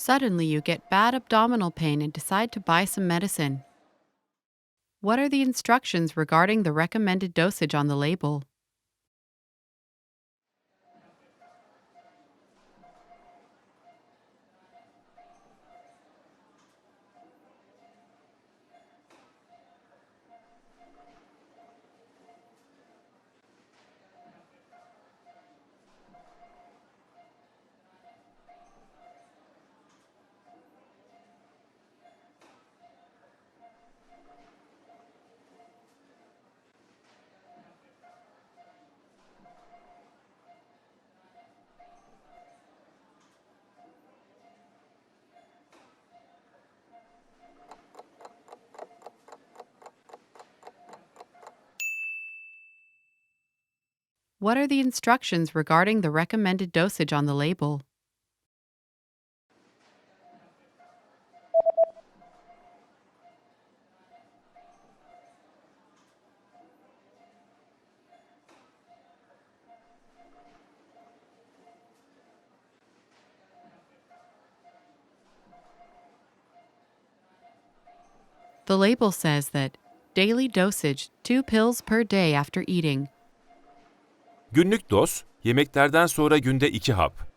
Suddenly, you get bad abdominal pain and decide to buy some medicine. What are the instructions regarding the recommended dosage on the label? What are the instructions regarding the recommended dosage on the label? The label says that daily dosage 2 pills per day after eating. Günlük doz, yemeklerden sonra günde 2 hap.